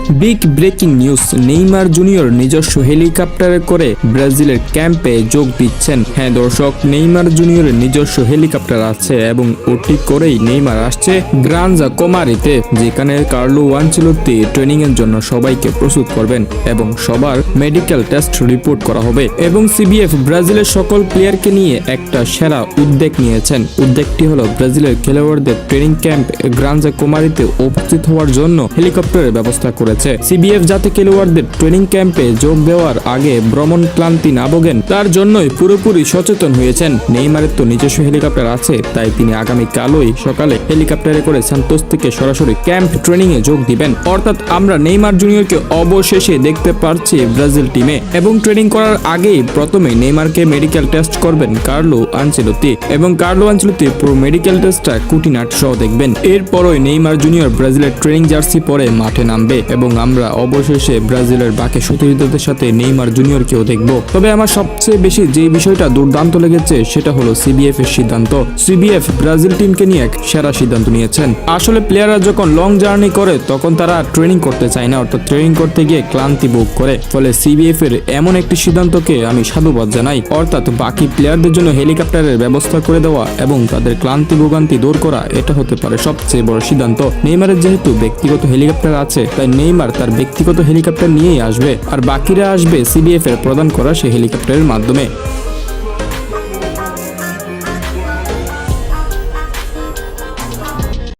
Big breaking news, Neymar junior নিজস্ব হেলিকপ্টারে করে ব্রাজিলের ক্যাম্পে যোগ দিচ্ছেন। হ্যাঁ দর্শক, নেইমার জুনিয়রের নিজস্ব হেলিকপ্টার আছে এবং ওটি করেই নেইমার আসছে গ্রানজা কোমারিতে, যেখানে কার্লো আনচেলত্তি ট্রেনিং এর জন্য সবাইকে প্রস্তুত করবেন এবং সবার মেডিকেল টেস্ট রিপোর্ট করা হবে। এবং সিবিএফ ব্রাজিলের সকল প্লেয়ারকে নিয়ে একটা সেরা উদ্যোগ নিয়েছেন। উদ্যোগটি হলো ব্রাজিলের খেলোয়াড়দের ট্রেনিং ক্যাম্প গ্রানজা কোমারিতে উপস্থিত হওয়ার জন্য হেলিকপ্টারের ব্যবস্থা করেছে। সিবিএফ যাতে খেলোয়াড়দের ট্রেনিং ক্যাম্পে যোগ দেওয়ার আগে ভ্রমণ ক্লান্তি না ভোগেন তার জন্যই পুরোপুরি সচেতন হয়েছেন। নেইমারের তো নিজস্ব হেলিকপ্টার আছে, তাই তিনি আগামী কালই সকালে হেলিকপ্টারে করে সান্তোস থেকে সরাসরি ক্যাম্প ট্রেনিং এ যোগ দিবেন। অর্থাৎ আমরা নেইমার জুনিয়রকে অবশেষে দেখতে পারছি ব্রাজিল টিমে। এবং ট্রেনিং করার আগেই প্রথমে নেইমারকে মেডিকেল টেস্ট করবেন কার্লো আনচেলত্তি এবং কার্লো আনচেলত্তি পুরো মেডিকেল টেস্টটা খুঁটিনাটি সহ দেখবেন। এরপরই নেইমার জুনিয়র ব্রাজিলের ট্রেনিং জার্সি পরে মাঠে নামবে এবং আমরা অবশেষে ব্রাজিলের বাকি সতীর্থদের সাথে নেইমার জুনিয়রকেও দেখব। তবে আমার সবচেয়ে বেশি যে বিষয়টা দুর্দান্ত লেগেছে সেটা হলো সিবিএফ এর সিদ্ধান্ত। সিবিএফ ব্রাজিল টিমকে নিয়ে এক সেরা সিদ্ধান্ত নিয়েছেন। আসলে প্লেয়াররা যখন লং জার্নি করে তখন তারা ট্রেনিং করতে চায় না, অর্থাৎ ট্রেনিং করতে গিয়ে ক্লান্তি ভোগ করে। ফলে সিবিএফ এর এমন একটি সিদ্ধান্তকে আমি সাধুবাদ জানাই। অর্থাৎ বাকি প্লেয়ারদের জন্য হেলিকপ্টারের ব্যবস্থা করে দেওয়া এবং তাদের ক্লান্তি ভোগান্তি দূর করা, এটা হতে পারে সবচেয়ে বড় সিদ্ধান্ত। নেইমারের যেহেতু ব্যক্তিগত হেলিকপ্টার আছে, তাই নেইমার তার ব্যক্তিগত হেলিকপ্টার নিয়েই আসবে আর বাকিরা আসবে সিবিএফ এর প্রদান করা সেই হেলিকপ্টারের মাধ্যমে।